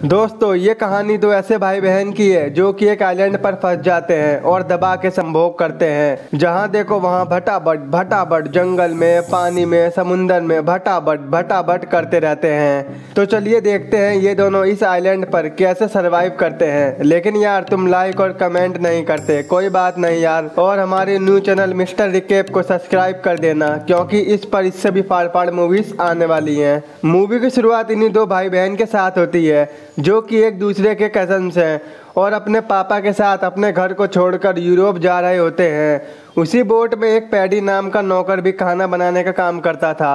दोस्तों ये कहानी दो ऐसे भाई बहन की है जो कि एक आइलैंड पर फंस जाते हैं और दबा के संभोग करते हैं। जहां देखो वहां भटाभट जंगल में, पानी में, समुंदर में भटाभट करते रहते हैं। तो चलिए देखते हैं ये दोनों इस आइलैंड पर कैसे सरवाइव करते हैं। लेकिन यार तुम लाइक और कमेंट नहीं करते, कोई बात नहीं यार। और हमारे न्यू चैनल मिस्टर रिकेप को सब्सक्राइब कर देना, क्योंकि इस पर इससे भी फाड़ मूवीज आने वाली हैं। मूवी की शुरुआत इन्हीं दो भाई बहन के साथ होती है जो कि एक दूसरे के कजन्स हैं और अपने पापा के साथ अपने घर को छोड़कर यूरोप जा रहे होते हैं। उसी बोट में एक पैडी नाम का नौकर भी खाना बनाने का काम करता था।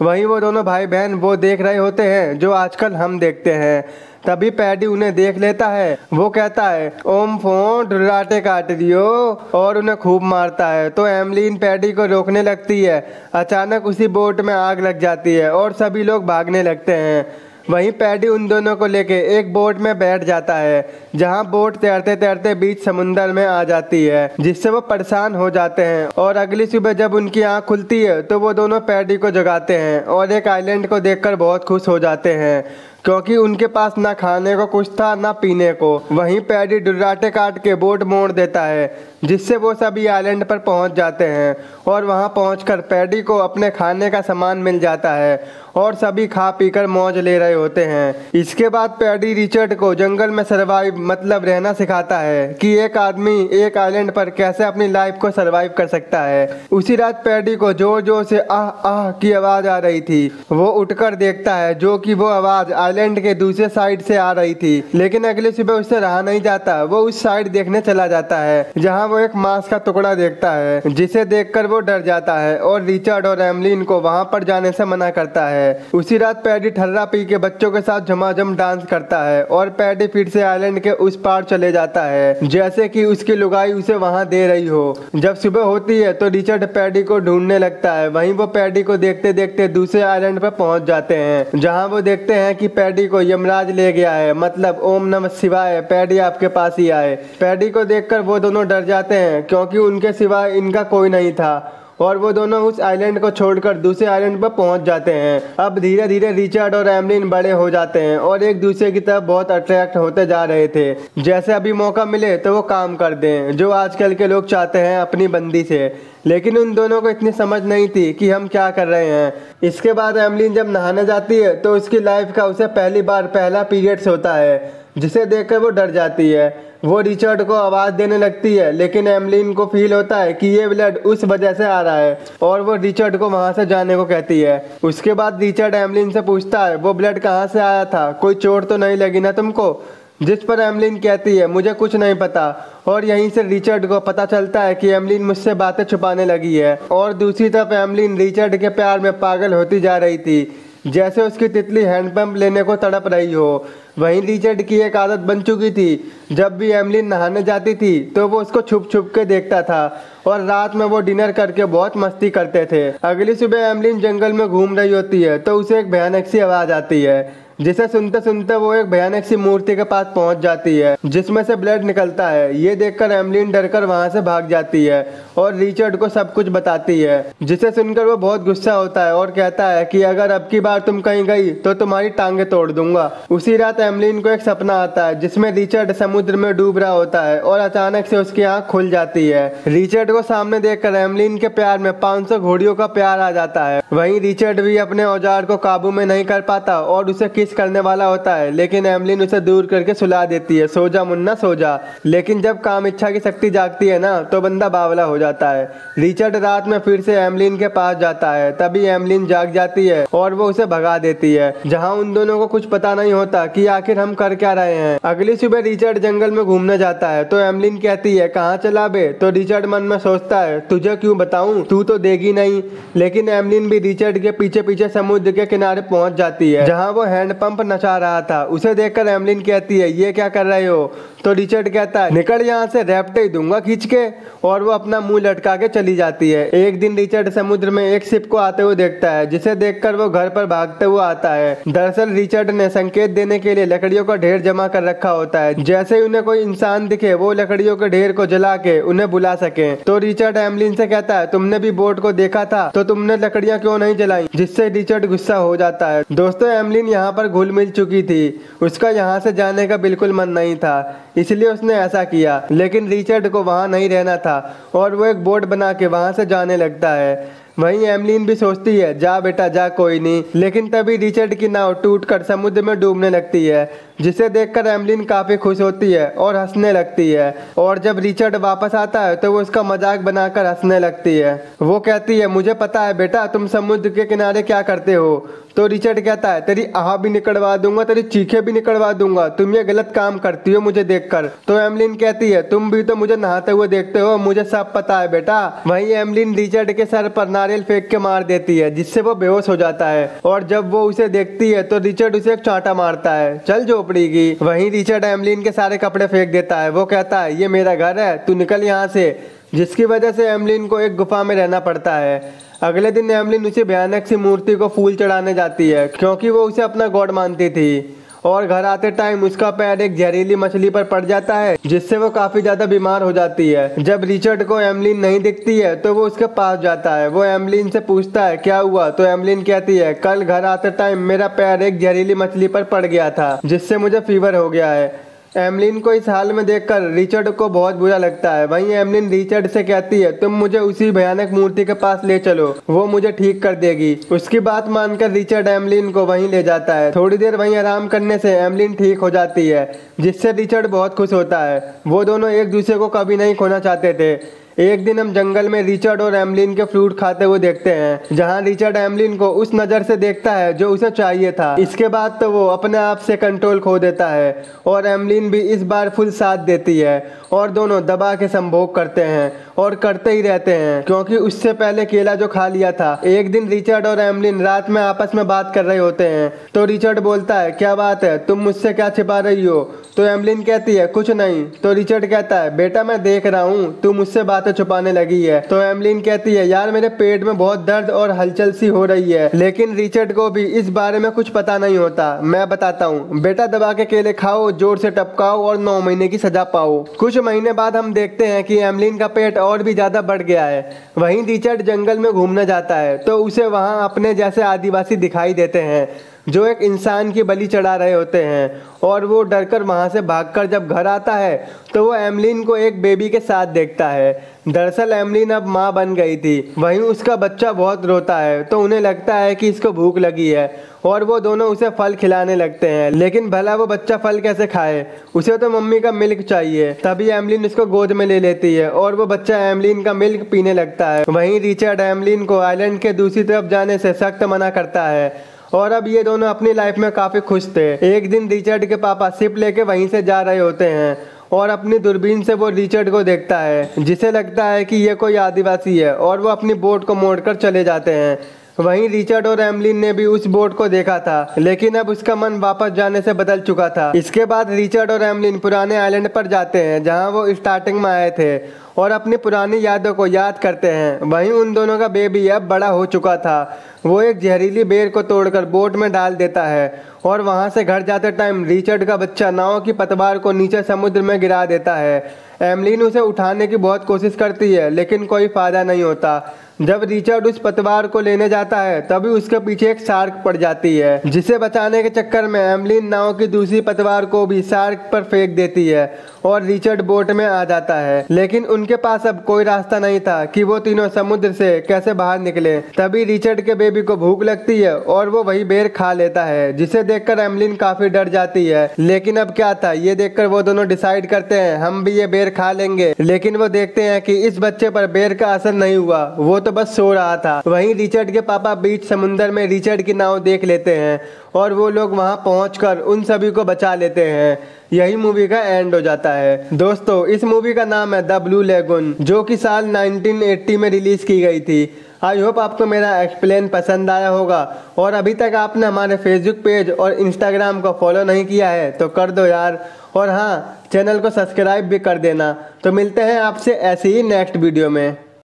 वहीं वो दोनों भाई बहन वो देख रहे होते हैं जो आजकल हम देखते हैं। तभी पैडी उन्हें देख लेता है। वो कहता है ओम फोन डुराटे काट दियो और उन्हें खूब मारता है। तो एमलीन पैडी को रोकने लगती है। अचानक उसी बोट में आग लग जाती है और सभी लोग भागने लगते हैं। वहीं पैडी उन दोनों को लेके एक बोट में बैठ जाता है, जहां बोट तैरते तैरते बीच समुंदर में आ जाती है, जिससे वो परेशान हो जाते हैं। और अगली सुबह जब उनकी आंख खुलती है तो वो दोनों पैडी को जगाते हैं और एक आइलैंड को देखकर बहुत खुश हो जाते हैं, क्योंकि उनके पास ना खाने को कुछ था ना पीने को। वहीं पैडी डुर्राटे काट के बोट मोड़ देता है, जिससे वो सभी आइलैंड पर पहुंच जाते हैं। और वहां पहुंचकर पैडी को अपने खाने का सामान मिल जाता है और सभी खा पीकर मौज ले रहे होते हैं। इसके बाद पैडी रिचर्ड को जंगल में सरवाइव मतलब रहना सिखाता है कि एक आदमी एक आइलैंड पर कैसे अपनी लाइफ को सरवाइव कर सकता है। उसी रात पैडी को जोर जोर से आह आह की आवाज आ रही थी। वो उठकर देखता है जो कि वो आवाज आइलैंड के दूसरे साइड से आ रही थी। लेकिन अगली सुबह उससे रहा नहीं जाता। वो उस साइड देखने चला जाता है जहाँ वो एक मांस का टुकड़ा देखता है, जिसे देखकर वो डर जाता है और रिचर्ड और एमलीन को वहाँ पर जाने से मना करता है। उसी रात पैडी ठर्रा पी के बच्चों के साथ झमाझम डांस करता है और पैडी फिर से आइलैंड के उस पार चले जाता है, जैसे कि उसकी लुगाई उसे वहां दे रही हो। जब सुबह होती है तो रिचर्ड पैडी को ढूंढने लगता है। वहीं वो पैडी को देखते देखते दूसरे आइलैंड पर पहुंच जाते हैं, जहां वो देखते हैं कि पैडी को यमराज ले गया है, मतलब ओम नमः शिवाय पैडी आपके पास ही आए। पैडी को देखकर वो दोनों डर जाते हैं, क्योंकि उनके सिवाय इनका कोई नहीं था। और वो दोनों उस आइलैंड को छोड़कर दूसरे आइलैंड पर पहुंच जाते हैं। अब धीरे धीरे रिचर्ड और एमलीन बड़े हो जाते हैं और एक दूसरे की तरफ बहुत अट्रैक्ट होते जा रहे थे। जैसे अभी मौका मिले तो वो काम कर दें, जो आजकल के लोग चाहते हैं अपनी बंदी से। लेकिन उन दोनों को इतनी समझ नहीं थी कि हम क्या कर रहे हैं। इसके बाद एमलीन जब नहाने जाती है तो उसकी लाइफ का उसे पहली बार पहला पीरियड्स होता है, जिसे देखकर वो डर जाती है। वो रिचर्ड को आवाज देने लगती है, लेकिन एमलीन को फील होता है कि ये ब्लड उस वजह से आ रहा है और वो रिचर्ड को वहां से जाने को कहती है। उसके बाद रिचर्ड एमलीन से पूछता है वो ब्लड कहाँ से आया था, कोई चोट तो नहीं लगी ना तुमको? जिस पर एमलीन कहती है मुझे कुछ नहीं पता। और यहीं से रिचर्ड को पता चलता है कि एमलीन मुझसे बातें छुपाने लगी है। और दूसरी तरफ एमलीन रिचर्ड के प्यार में पागल होती जा रही थी, जैसे उसकी तितली हैंडपंप लेने को तड़प रही हो। वहीं रिचर्ड की एक आदत बन चुकी थी, जब भी एमलीन नहाने जाती थी तो वो उसको छुप छुप के देखता था और रात में वो डिनर करके बहुत मस्ती करते थे। अगली सुबह एमलीन जंगल में घूम रही होती है तो उसे एक भयानक सी आवाज आती है, जिसे सुनते सुनते वो एक भयानक सी मूर्ति के पास पहुंच जाती है, जिसमें से ब्लड निकलता है। ये देखकर एमलीन डरकर वहां से भाग जाती है और रिचर्ड को सब कुछ बताती है, जिसे सुनकर वो बहुत गुस्सा होता है और कहता है कि अगर अब की बार तुम कहीं गई तो तुम्हारी टांगे तोड़ दूंगा। उसी रात एमलीन को एक सपना आता है, जिसमें रिचर्ड समुद्र में डूब रहा होता है और अचानक से उसकी आंख खुल जाती है। रिचर्ड को सामने देखकर एमलीन के प्यार में 500 घोड़ियों का प्यार आ जाता है। वहीं रिचर्ड भी अपने औजार को काबू में नहीं कर पाता और उसे करने वाला होता है, लेकिन एमलीन उसे दूर करके सुला देती है, सो जा मुन्ना सो जा। लेकिन जब काम इच्छा की शक्ति जागती है ना तो बंदा बावला हो जाता है। रिचर्ड रात में फिर से एमलीन के पास जाता है, तभी एमलीन जाग जाती है और वो उसे भगा देती है, जहां उन दोनों को कुछ पता नहीं होता कि आखिर हम कर क्या रहे हैं। अगली सुबह रिचर्ड जंगल में घूमने जाता है तो एमलीन कहती है कहाँ चला बे? तो रिचर्ड मन में सोचता है तुझे क्यों बताऊं, तू तो देगी नहीं। लेकिन एमलीन भी रिचर्ड के पीछे पीछे समुद्र के किनारे पहुंच जाती है, जहाँ वो हैंड पंप नचा रहा था। उसे देखकर एमलीन कहती है ये क्या कर रहे हो? तो रिचर्ड कहता है निकल यहाँ से, रैप्टे ही दूंगा खींच के। और वो अपना मुंह लटका के चली जाती है। एक दिन रिचर्ड समुद्र में एक शिप को आते हुए देखता है, जिसे देखकर वो घर पर भागते हुए आता है। दरअसल रिचर्ड ने संकेत देने के लिए लकड़ियों का ढेर जमा कर रखा होता है, जैसे ही उन्हें कोई इंसान दिखे वो लकड़ियों के ढेर को जला के उन्हें बुला सके। तो रिचर्ड एमलीन से कहता है तुमने भी बोट को देखा था तो तुमने लकड़ियां क्यों नहीं जलाई? जिससे रिचर्ड गुस्सा हो जाता है। दोस्तों एमलीन यहाँ पर पर घुल मिल चुकी थी। उसका यहाँ से जाने का बिल्कुल मन नहीं था, इसलिए उसने ऐसा किया। लेकिन रिचर्ड को वहाँ नहीं रहना था और वो एक बोट बना के वहाँ से जाने लगता है। वहीं एमलीन भी सोचती है जा बेटा जा, कोई नहीं। लेकिन तभी रिचर्ड की नाव टूटकर समुद्र में डूबने लगती है, जिसे देखकर एमलीन काफी खुश होती है और हंसने लगती है। और जब रिचर्ड वापस आता है तो वो उसका मजाक बनाकर हंसने लगती है। वो कहती है मुझे पता है बेटा तुम समुद्र के किनारे क्या करते हो। तो रिचर्ड कहता है तेरी आह भी निकलवा दूंगा, तेरी चीखें भी निकलवा दूंगा, तुम ये गलत काम करती हो मुझे देखकर। तो एमलीन कहती है तुम भी तो मुझे नहाते हुए देखते हो, मुझे सब पता है बेटा। वहीं एमलीन रिचर्ड के सर पर नारियल फेंक के मार देती है, जिससे वो बेहोश हो जाता है। और जब वो उसे देखती है तो रिचर्ड उसे एक चांटा मारता है, चल झोपड़ी की। वहीं रिचर्ड एमलीन के सारे कपड़े फेंक देता है। वो कहता है ये मेरा घर है, तू निकल यहाँ से, जिसकी वजह से एमलीन को एक गुफा में रहना पड़ता है। अगले दिन एमलीन उसी भयानक सी मूर्ति को फूल चढ़ाने जाती है, क्योंकि वो उसे अपना गॉड मानती थी। और घर आते टाइम उसका पैर एक जहरीली मछली पर पड़ जाता है, जिससे वो काफी ज्यादा बीमार हो जाती है। जब रिचर्ड को एमलीन नहीं दिखती है तो वो उसके पास जाता है। वो एमलीन से पूछता है क्या हुआ। तो एमलीन कहती है कल घर आते टाइम मेरा पैर एक जहरीली मछली पर पड़ गया था, जिससे मुझे फीवर हो गया है। एमलीन को इस हाल में देखकर रिचर्ड को बहुत बुरा लगता है। वहीं एमलीन रिचर्ड से कहती है तुम मुझे उसी भयानक मूर्ति के पास ले चलो, वो मुझे ठीक कर देगी। उसकी बात मानकर रिचर्ड एमलीन को वहीं ले जाता है। थोड़ी देर वहीं आराम करने से एमलीन ठीक हो जाती है, जिससे रिचर्ड बहुत खुश होता है। वो दोनों एक दूसरे को कभी नहीं खोना चाहते थे। एक दिन हम जंगल में रिचर्ड और एमलीन के फ्रूट खाते हुए देखते हैं, जहां रिचर्ड एमलीन को उस नज़र से देखता है जो उसे चाहिए था। इसके बाद तो वो अपने आप से कंट्रोल खो देता है और एमलीन भी इस बार फुल साथ देती है और दोनों दबा के संभोग करते हैं और करते ही रहते हैं, क्योंकि उससे पहले केला जो खा लिया था। एक दिन रिचर्ड और एमलीन रात में आपस में बात कर रहे होते हैं, तो रिचर्ड बोलता है क्या बात है, तुम मुझसे क्या छिपा रही हो। तो एमलीन कहती है कुछ नहीं। तो रिचर्ड कहता है बेटा मैं देख रहा हूँ तू मुझसे बातें छुपाने लगी है। तो एमलीन कहती है यार मेरे पेट में बहुत दर्द और हलचल सी हो रही है। लेकिन रिचर्ड को भी इस बारे में कुछ पता नहीं होता। मैं बताता हूँ बेटा, दबा के केले खाओ, जोर से टपकाओ और 9 महीने की सजा पाओ। कुछ महीने बाद हम देखते हैं कि एमलीन का पेट और भी ज्यादा बढ़ गया है। वहीं रिचर्ड जंगल में घूमने जाता है तो उसे वहाँ अपने जैसे आदिवासी दिखाई देते हैं, जो एक इंसान की बलि चढ़ा रहे होते हैं। और वो डरकर वहाँ से भागकर जब घर आता है तो वो एमलीन को एक बेबी के साथ देखता है। दरअसल एमलीन अब माँ बन गई थी। वहीं उसका बच्चा बहुत रोता है, तो उन्हें लगता है कि इसको भूख लगी है और वो दोनों उसे फल खिलाने लगते हैं। लेकिन भला वो बच्चा फल कैसे खाए, उसे तो मम्मी का मिल्क चाहिए। तभी एमलीन उसको गोद में ले लेती है और वो बच्चा एमलीन का मिल्क पीने लगता है। वहीं रिचर्ड एमलीन को आइलैंड के दूसरी तरफ जाने से सख्त मना करता है और अब ये दोनों अपनी लाइफ में काफी खुश थे। एक दिन रिचर्ड के पापा शिप लेके वहीं से जा रहे होते हैं और अपनी दूरबीन से वो रिचर्ड को देखता है, जिसे लगता है कि ये कोई आदिवासी है, और वो अपनी बोट को मोड़कर चले जाते हैं। वहीं रिचर्ड और एमलीन ने भी उस बोट को देखा था, लेकिन अब उसका मन वापस जाने से बदल चुका था। इसके बाद रिचर्ड और एमलीन पुराने आइलैंड पर जाते हैं जहां वो स्टार्टिंग में आए थे और अपनी पुरानी यादों को याद करते हैं। वहीं उन दोनों का बेबी अब बड़ा हो चुका था। वो एक जहरीली बेर को तोड़कर बोट में डाल देता है और वहां से घर जाते टाइम रिचर्ड का बच्चा नाव की पतवार को नीचे समुद्र में गिरा देता है। एमलीन उसे उठाने की बहुत कोशिश करती है, लेकिन कोई फायदा नहीं होता। जब रिचर्ड उस पतवार को लेने जाता है तभी उसके पीछे एक शार्क पड़ जाती है, जिसे बचाने के चक्कर में एमलीन नाव की दूसरी पतवार को भी शार्क पर फेंक देती है और रिचर्ड बोट में आ जाता है। लेकिन उनके पास अब कोई रास्ता नहीं था कि वो तीनों समुद्र से कैसे बाहर निकले। तभी रिचर्ड के बेबी को भूख लगती है और वो वही बेर खा लेता है, जिसे देखकर एमलीन काफी डर जाती है। लेकिन अब क्या था, ये देखकर वो दोनों डिसाइड करते हैं हम भी ये बेर खा लेंगे। लेकिन वो देखते हैं कि इस बच्चे पर बेर का असर नहीं हुआ, वो तो बस सो रहा था। वहीं रिचर्ड के पापा बीच समुंदर में रिचर्ड की नाव देख लेते हैं और वो लोग वहां पहुंचकर उन सभी को बचा लेते हैं। यही मूवी का एंड हो जाता है। दोस्तों, इस मूवी का नाम है द ब्लू लेगून, जो कि साल 1980 में रिलीज की गई थी। आई होप आपको मेरा एक्सप्लेन पसंद आया होगा, और अभी तक आपने हमारे फेसबुक पेज और इंस्टाग्राम को फॉलो नहीं किया है तो कर दो यार, और हाँ, चैनल को सब्सक्राइब भी कर देना। तो मिलते हैं आपसे ऐसे ही नेक्स्ट वीडियो में।